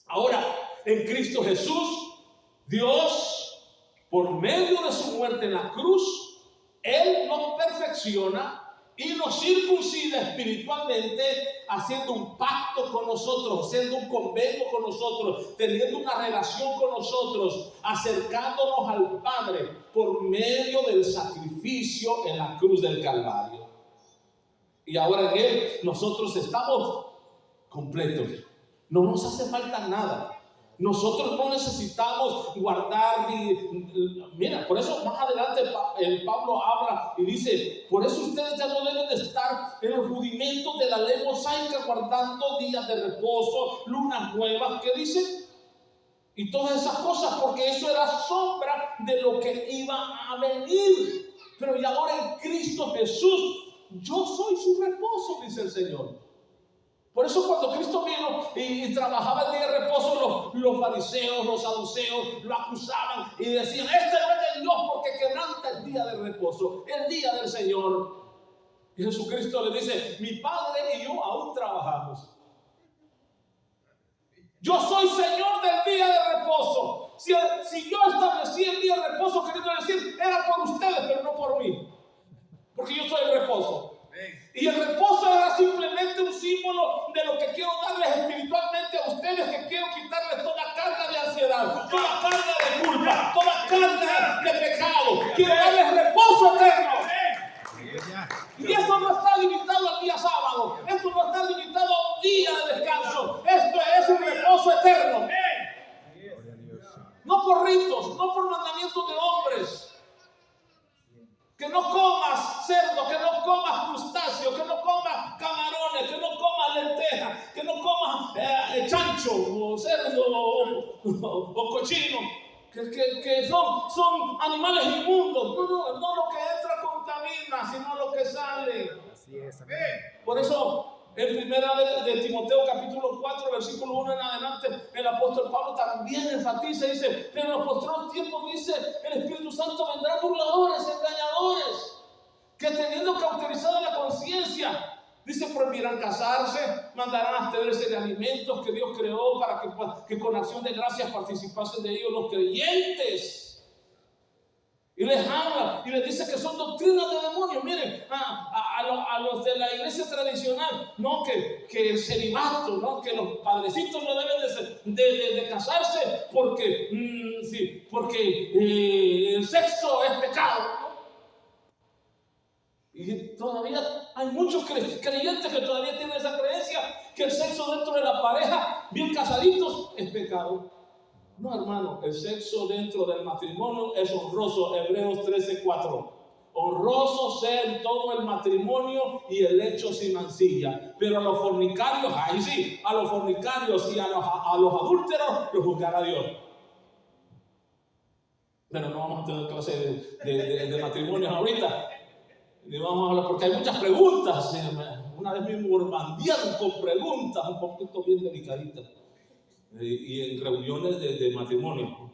Ahora, en Cristo Jesús, Dios, por medio de su muerte en la cruz, Él nos perfecciona y nos circuncida espiritualmente, haciendo un pacto con nosotros, haciendo un convenio con nosotros, teniendo una relación con nosotros, acercándonos al Padre por medio del sacrificio en la cruz del Calvario. Y ahora en Él nosotros estamos completos. No nos hace falta nada. Nosotros no necesitamos guardar. Mira, por eso más adelante Pablo habla y dice: por eso ustedes ya no deben de estar en los rudimentos de la ley mosaica, guardando días de reposo, lunas nuevas, ¿qué dice? Y todas esas cosas, porque eso era sombra de lo que iba a venir. Pero y ahora en Cristo Jesús, yo soy su reposo, dice el Señor. Por eso cuando Cristo vino y trabajaba el día de reposo, los fariseos, los saduceos lo acusaban y decían: este no es de Dios porque quebranta el día de reposo, el día del Señor. Y Jesucristo le dice: mi Padre y yo aún trabajamos. Yo soy Señor del día de reposo. Si yo establecí el día de reposo, queriendo decir, era por ustedes, pero no por mí, porque yo soy el reposo. Y el reposo era simplemente un símbolo de lo que quiero darles espiritualmente a ustedes, que quiero quitarles toda carga de ansiedad, toda carga de culpa, toda carga de pecado. Quiero darles reposo eterno. Y eso no está limitado al día sábado, esto no está limitado a un día de descanso, esto es un reposo eterno. No por ritos, no por mandamientos de hombres. Que no comas cerdo, que no comas crustáceo, que no comas camarones, que no comas lentejas, que no comas chancho o cerdo o cochino, que son animales inmundos. No lo que entra contamina, sino lo que sale. Así es, amén. Por eso, en primera de Timoteo capítulo 4, versículo 1 en adelante, el apóstol Pablo también enfatiza, dice: pero en los postreros tiempos, dice, el Espíritu Santo vendrá burladores, engañadores, que teniendo cauterizada la conciencia, dice, prohibirán casarse, mandarán abstenerse de alimentos que Dios creó para que con acción de gracias participasen de ellos los creyentes. Y les habla y les dice que son doctrinas de demonios. Miren, a los de la iglesia tradicional, no, que el celibato, no, que los padrecitos no deben de casarse porque el sexo es pecado, ¿no? Y todavía hay muchos creyentes que todavía tienen esa creencia, que el sexo dentro de la pareja, bien casaditos, es pecado. No, hermano, el sexo dentro del matrimonio es honroso. Hebreos 13:4. Honroso sea en todo el matrimonio y el lecho sin mancilla. Pero a los fornicarios, ahí sí, a los fornicarios y a los adúlteros los juzgará Dios. Pero no vamos a tener clase de matrimonios ahorita. Y vamos a hablar porque hay muchas preguntas. Una vez me bombardearon con preguntas un poquito bien delicaditas. Y en reuniones de matrimonio.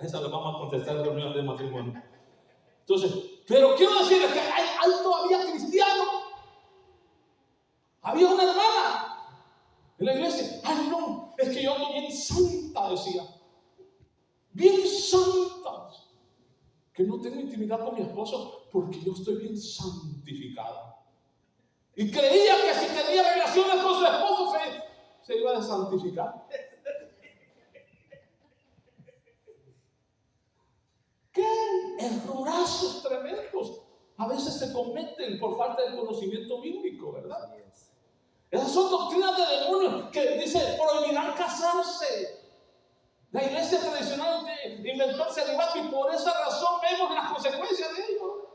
Esa la vamos a contestar en reuniones de matrimonio. Entonces, pero quiero decirles que hay todavía cristianos. Había una hermana en la iglesia. Ay, no, es que yo ando bien santa, decía. Bien santa. Que no tengo intimidad con mi esposo porque yo estoy bien santificada. Y creía que si tenía relaciones con su esposo se iba a santificar. ¡Qué errorazos tremendos! A veces se cometen por falta de conocimiento bíblico, ¿verdad? Esas son doctrinas de demonios que dice prohibirán casarse. La iglesia tradicional inventó el celibato y por esa razón vemos las consecuencias de ello.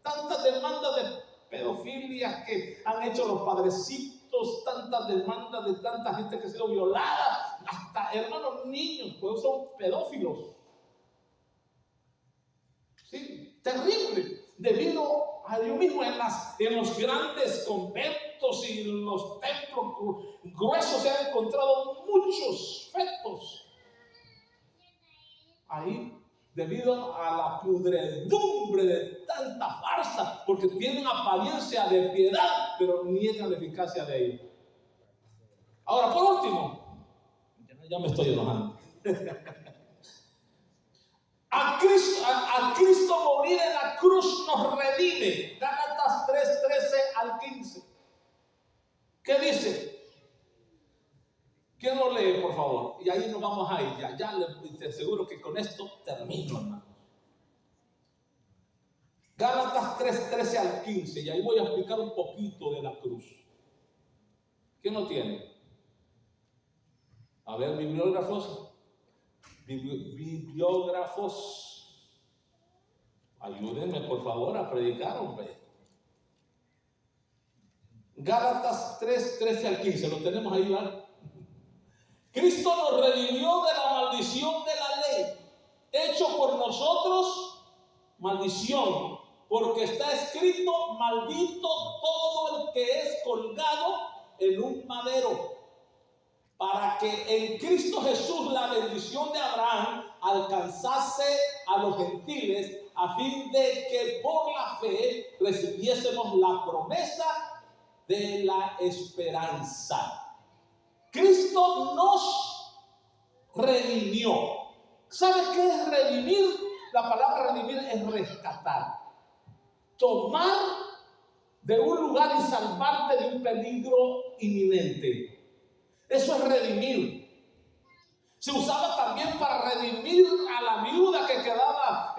Tantas demandas de pedofilia que han hecho los padrecitos, tantas demandas de tanta gente que ha sido violada, hasta hermanos niños, pues son pedófilos. Sí, terrible, debido a Dios mismo en los grandes conventos y en los templos gruesos se han encontrado muchos fetos ahí, debido a la pudredumbre de tanta farsa, porque tienen apariencia de piedad, pero niegan la eficacia de ella. Ahora, por último, ya me estoy enojando. A Cristo morir en la cruz nos redime. Gálatas 3:13 al 15. ¿Qué dice? ¿Quién lo lee, por favor? Y ahí nos vamos a ir. Ya te aseguro que con esto termino, hermano. Gálatas 3:13 al 15. Y ahí voy a explicar un poquito de la cruz. ¿Quién lo tiene? A ver, bibliógrafos. Bibliógrafos. Ayúdenme, por favor, a predicar, hombre. Gálatas 3:13 al 15. ¿Lo tenemos ahí, ¿verdad? Cristo nos redimió de la maldición de la ley, hecho por nosotros maldición, porque está escrito: maldito todo el que es colgado en un madero, para que en Cristo Jesús la bendición de Abraham alcanzase a los gentiles, a fin de que por la fe recibiésemos la promesa de la esperanza. Cristo nos redimió. ¿Sabes qué es redimir? La palabra redimir es rescatar. Tomar de un lugar y salvarte de un peligro inminente. Eso es redimir. Se usaba también para redimir a la viuda que quedaba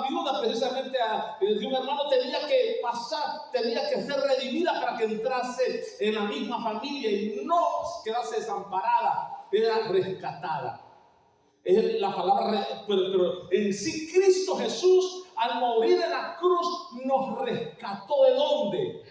viuda precisamente de un hermano. Tenía que pasar, tenía que ser redimida para que entrase en la misma familia y no quedase desamparada, era rescatada. Es la palabra, pero en sí Cristo Jesús al morir en la cruz nos rescató. ¿De dónde?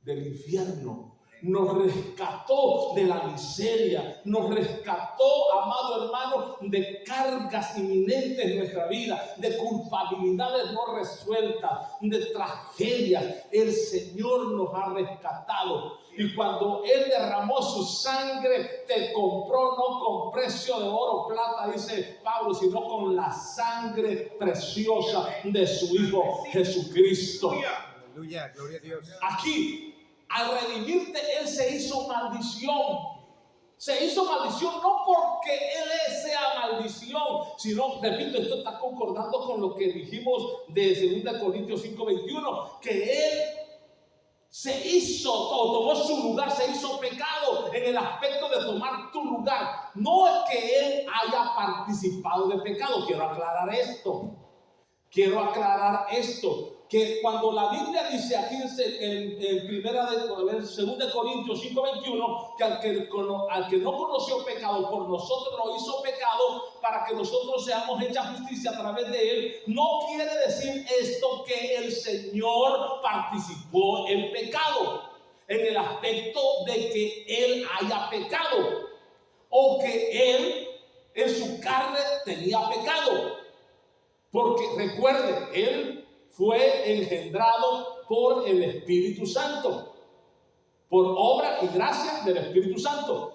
Del infierno. Nos rescató de la miseria, nos rescató, amado hermano, de cargas inminentes en nuestra vida, de culpabilidades no resueltas, de tragedias. El Señor nos ha rescatado. Y cuando Él derramó su sangre, te compró no con precio de oro o plata, dice Pablo, sino con la sangre preciosa de su Hijo Jesucristo. Aleluya, gloria a Dios. Aquí, al redimirte, Él se hizo maldición. Se hizo maldición no porque Él sea maldición, sino, repito, esto está concordando con lo que dijimos de 2 Corintios 5:21, que Él se hizo, tomó su lugar, se hizo pecado en el aspecto de tomar tu lugar. No es que Él haya participado de pecado. Quiero aclarar esto. Que cuando la Biblia dice aquí en 2 Corintios 5:21, que al que no conoció pecado, por nosotros lo hizo pecado, para que nosotros seamos hechas justicia a través de Él, no quiere decir esto que el Señor participó en pecado, en el aspecto de que Él haya pecado, o que Él en su carne tenía pecado. Porque recuerden, Él fue engendrado por el Espíritu Santo, por obra y gracia del Espíritu Santo.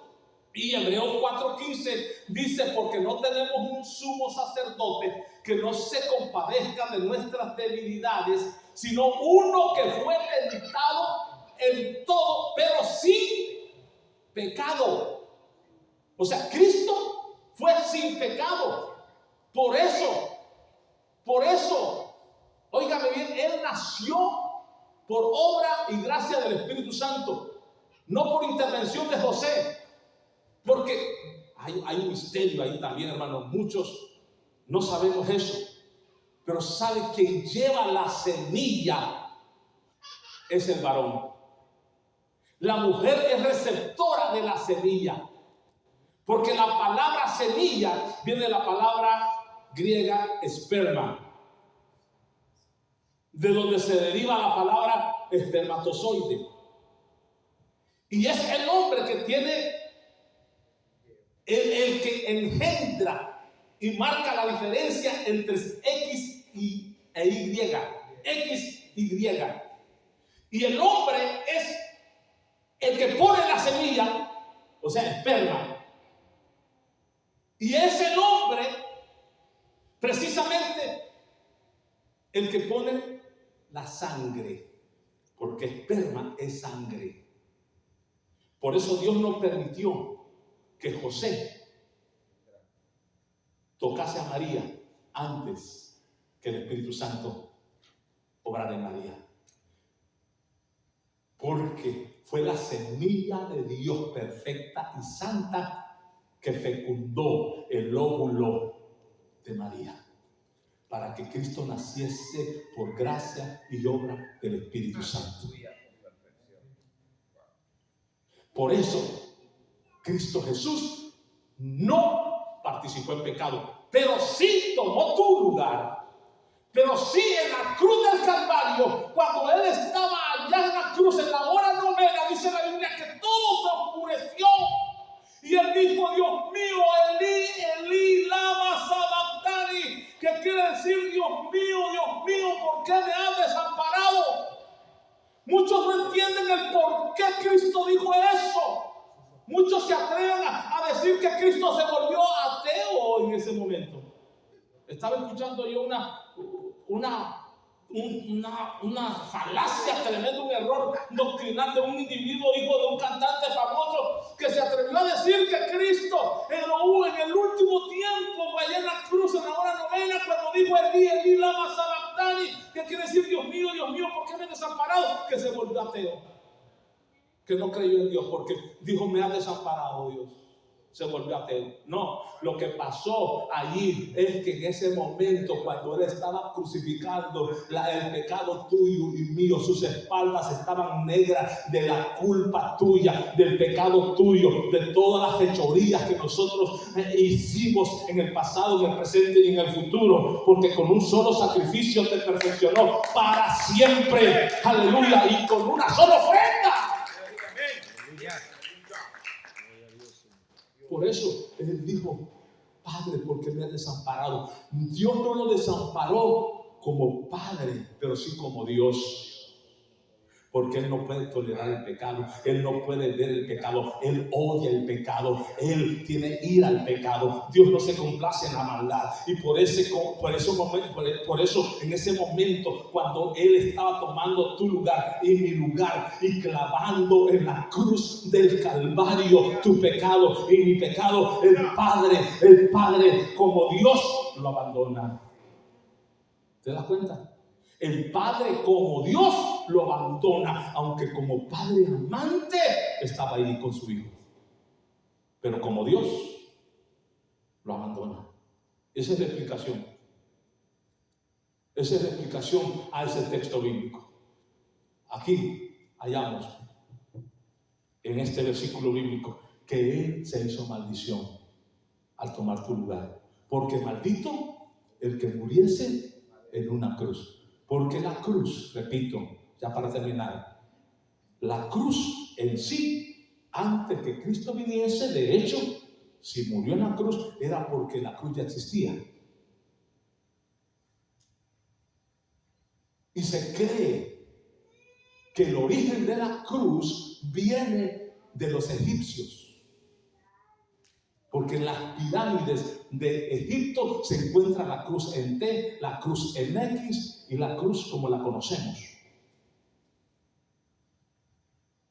Y Hebreos 4:15 dice: porque no tenemos un sumo sacerdote que no se compadezca de nuestras debilidades, sino uno que fue tentado en todo, pero sin pecado. O sea, Cristo fue sin pecado. Por eso, óigame bien, Él nació por obra y gracia del Espíritu Santo, no por intervención de José. Porque hay un misterio ahí también, hermanos. Muchos no sabemos eso, pero sabe que lleva la semilla es el varón. La mujer es receptora de la semilla, porque la palabra semilla viene de la palabra griega esperma, de donde se deriva la palabra espermatozoide. Y es el hombre que tiene, el que engendra y marca la diferencia entre X e Y. X, Y. Y el hombre es el que pone la semilla, o sea, esperma. Y es el hombre precisamente el que pone la sangre, porque esperma es sangre. Por eso Dios no permitió que José tocase a María antes que el Espíritu Santo obrara en María. Porque fue la semilla de Dios perfecta y santa que fecundó el óvulo de María, para que Cristo naciese por gracia y obra del Espíritu Santo. Por eso, Cristo Jesús no participó en pecado, pero sí tomó tu lugar. Pero sí, en la cruz del Calvario, cuando Él estaba allá en la cruz, en la hora novena, dice la Biblia que todo se oscureció. Y Él dijo: Dios mío, Elí, Elí, lama sabactani, que quiere decir: Dios mío, ¿por qué me has desamparado? Muchos no entienden el por qué Cristo dijo eso. Muchos se atreven a decir que Cristo se volvió ateo en ese momento. Estaba escuchando yo una falacia tremenda, un error doctrinal de un individuo, hijo de un cantante famoso, que se atrevió a decir que Cristo en el último tiempo, allá en la cruz, en la hora novena, cuando dijo Elí, Elí, lama sabactani, que quiere decir: Dios mío, ¿por qué me has desamparado? Que se volvió ateo, que no creyó en Dios, porque dijo: me ha desamparado Dios. Se volvió ateo. No, lo que pasó allí es que en ese momento, cuando Él estaba crucificando el pecado tuyo y mío, sus espaldas estaban negras de la culpa tuya, del pecado tuyo, de todas las fechorías que nosotros hicimos en el pasado, en el presente y en el futuro, porque con un solo sacrificio te perfeccionó para siempre. Aleluya. Y con una sola ofrenda. Por eso Él dijo: Padre, ¿por qué me has desamparado? Dios no lo desamparó como Padre, pero sí como Dios. Porque Él no puede tolerar el pecado, Él no puede ver el pecado, Él odia el pecado, Él tiene ira al pecado. Dios no se complace en la maldad. Y por eso en ese momento, cuando Él estaba tomando tu lugar y mi lugar y clavando en la cruz del Calvario tu pecado y mi pecado, el Padre como Dios lo abandona. ¿Te das cuenta? El Padre como Dios lo abandona, aunque como Padre amante estaba ahí con su Hijo. Pero como Dios lo abandona. Esa es la explicación. Esa es la explicación a ese texto bíblico. Aquí hallamos en este versículo bíblico que Él se hizo maldición al tomar tu lugar. Porque maldito el que muriese en una cruz. Porque la cruz, repito, ya para terminar, la cruz en sí, antes que Cristo viniese, de hecho, si murió en la cruz, era porque la cruz ya existía. Y se cree que el origen de la cruz viene de los egipcios. Porque en las pirámides de Egipto se encuentra la cruz en T, la cruz en X y la cruz como la conocemos.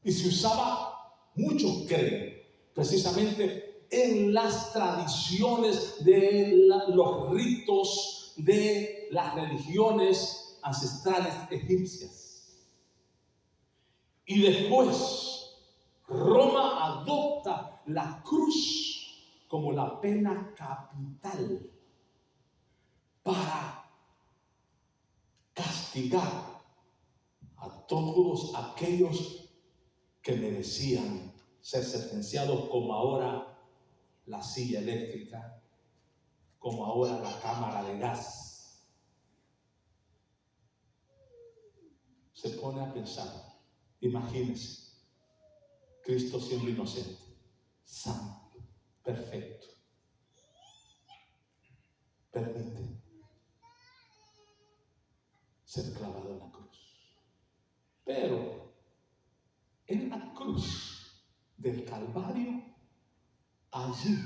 Y se usaba, muchos creen, precisamente en las tradiciones de los ritos de las religiones ancestrales egipcias. Y después Roma adopta la cruz como la pena capital para castigar a todos aquellos que merecían ser sentenciados, como ahora la silla eléctrica, como ahora la cámara de gas. Se pone a pensar, imagínense, Cristo siendo inocente, santo, perfecto, permite ser clavado en la cruz. Pero en la cruz del Calvario, allí,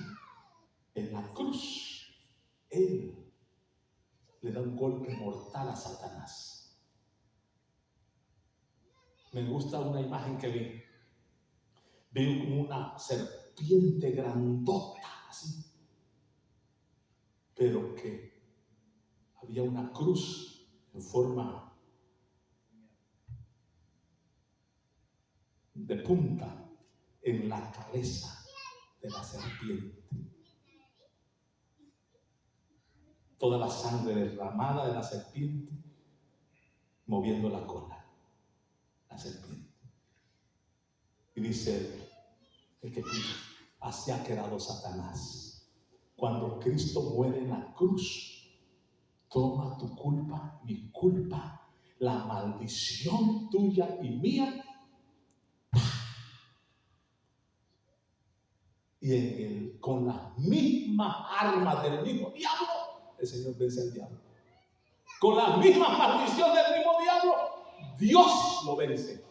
en la cruz, Él le da un golpe mortal a Satanás. Me gusta una imagen que vi. Vi como una serpiente grandota, así, pero que había una cruz en forma de punta en la cabeza de la serpiente. Toda la sangre derramada de la serpiente moviendo la cola, la serpiente. Y dice el que pide, así ha quedado Satanás. Cuando Cristo muere en la cruz, toma tu culpa, mi culpa, la maldición tuya y mía, y con las mismas armas del mismo diablo, el Señor vence al diablo. Con las mismas maldiciones del mismo diablo, Dios lo vence.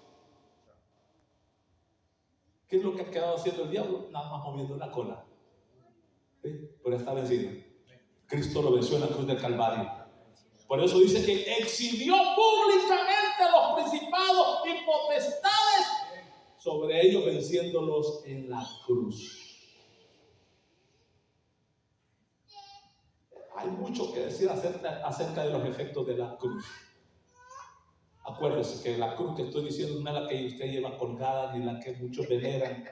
¿Qué es lo que ha quedado haciendo el diablo? Nada más moviendo la cola. ¿Sí? Pero está vencido. Cristo lo venció en la cruz del Calvario. Por eso dice que exhibió públicamente a los principados y potestades sobre ellos, venciéndolos en la cruz. Hay mucho que decir acerca de los efectos de la cruz. Acuérdese que la cruz que estoy diciendo no es la que usted lleva colgada ni la que muchos veneran.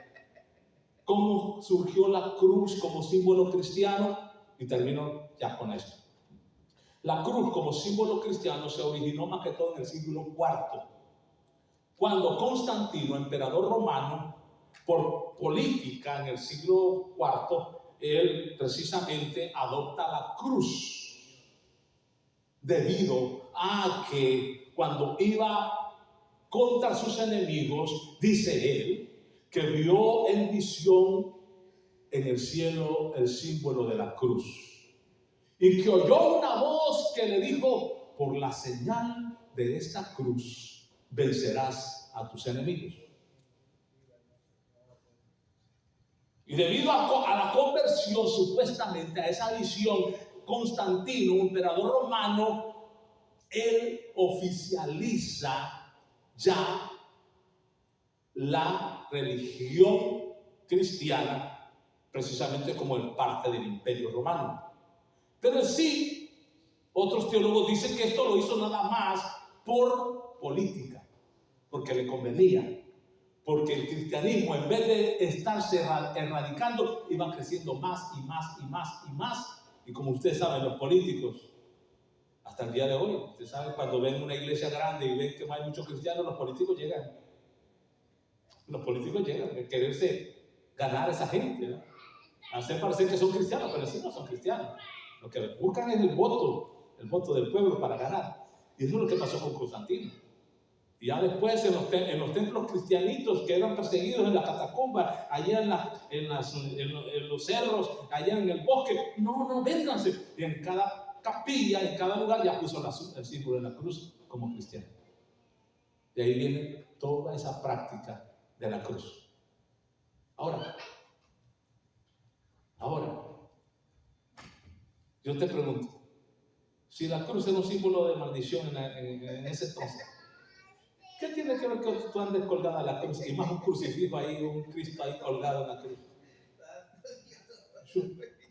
¿Cómo surgió la cruz como símbolo cristiano? Y termino ya con esto. La cruz como símbolo cristiano se originó más que todo en el siglo IV, cuando Constantino, emperador romano, por política en el siglo IV, él precisamente adopta la cruz, debido a que cuando iba contra sus enemigos, dice él, que vio en visión en el cielo el símbolo de la cruz, y que oyó una voz que le dijo, por la señal de esta cruz vencerás a tus enemigos. Y debido a la conversión, supuestamente, a esa visión, Constantino, un emperador romano, él oficializa ya la religión cristiana, precisamente como el parte del Imperio Romano. Pero en sí, otros teólogos dicen que esto lo hizo nada más por política, porque le convenía. Porque el cristianismo, en vez de estarse erradicando, iba creciendo más y más y más y más. Y como ustedes saben, los políticos, hasta el día de hoy, ustedes saben, cuando ven una iglesia grande y ven que no hay muchos cristianos, los políticos llegan. Los políticos llegan a quererse ganar a esa gente, ¿no? Hacer parecer que son cristianos, pero sí no son cristianos. Lo que buscan es el voto del pueblo para ganar. Y eso es lo que pasó con Constantino. Y ya después en los templos cristianitos que eran perseguidos en la catacumba, allá en los cerros, allá en el bosque, no, vénganse. Y en cada capilla, en cada lugar ya puso el símbolo de la cruz como cristiano. De ahí viene toda esa práctica de la cruz. Ahora, yo te pregunto, si la cruz era un símbolo de maldición en ese entonces, ¿qué tiene que ver que tú andes colgada en la cruz? Y más un crucifijo ahí, un Cristo ahí colgado en la cruz.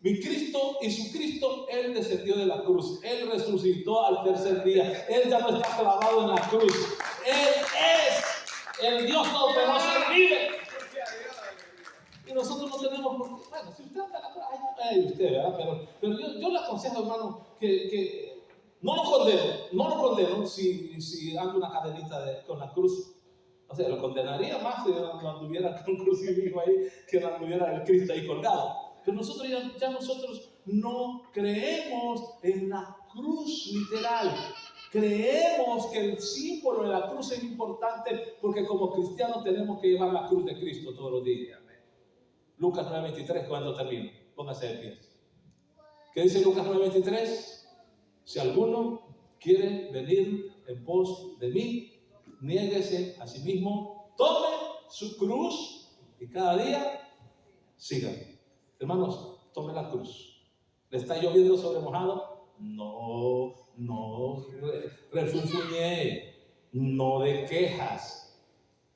Mi Cristo y su Cristo, Él descendió de la cruz. Él resucitó al tercer día. Él ya no está clavado en la cruz. Él es el Dios todopoderoso y vive. Y nosotros no tenemos por qué. Bueno, si usted anda en la cruz, ay, usted, ¿verdad? Pero yo le aconsejo, hermano, que no lo condeno si anda una cadenita con la cruz, O sea, lo condenaría más si lo anduviera con crucifijo ahí, que lo anduviera el Cristo ahí colgado. Pero nosotros ya nosotros no creemos en la cruz literal. Creemos que el símbolo de la cruz es importante porque como cristianos tenemos que llevar la cruz de Cristo todos los días. Lucas 9:23, ¿cuándo termino? Póngase de pie. ¿Qué dice Lucas 9:23? Si alguno quiere venir en pos de mí, niéguese a sí mismo, tome su cruz y cada día sígame. Hermanos, tome la cruz. ¿Le está lloviendo sobre mojado? No refunfuñe, no de quejas,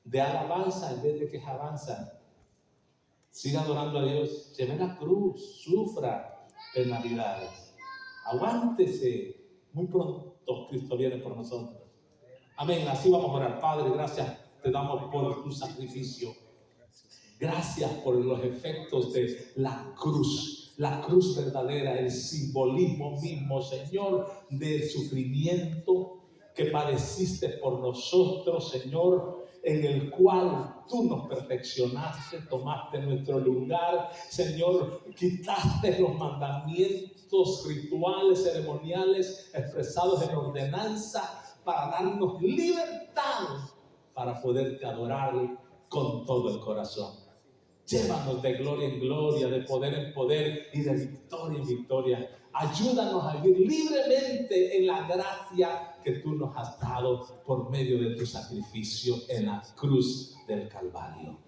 de alabanza en vez de quejabanza. Siga adorando a Dios, lleve la cruz, sufra penalidades, aguántese. Muy pronto Cristo viene por nosotros. Amén. Así vamos a orar. Padre, gracias te damos por tu sacrificio. Gracias por los efectos de la cruz verdadera, el simbolismo mismo, Señor, del sufrimiento que padeciste por nosotros, Señor, en el cual tú nos perfeccionaste, tomaste nuestro lugar, Señor, quitaste los mandamientos rituales, ceremoniales, expresados en ordenanza, para darnos libertad para poderte adorar con todo el corazón. Llévanos de gloria en gloria, de poder en poder y de victoria en victoria. Ayúdanos a vivir libremente en la gracia que tú nos has dado por medio de tu sacrificio en la cruz del Calvario.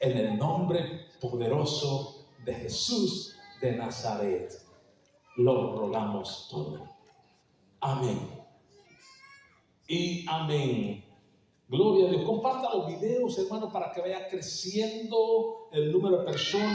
En el nombre poderoso de Jesús de Nazaret, lo rogamos todo. Amén. Y amén. Gloria a Dios. Comparta los videos, hermano, para que vaya creciendo el número de personas.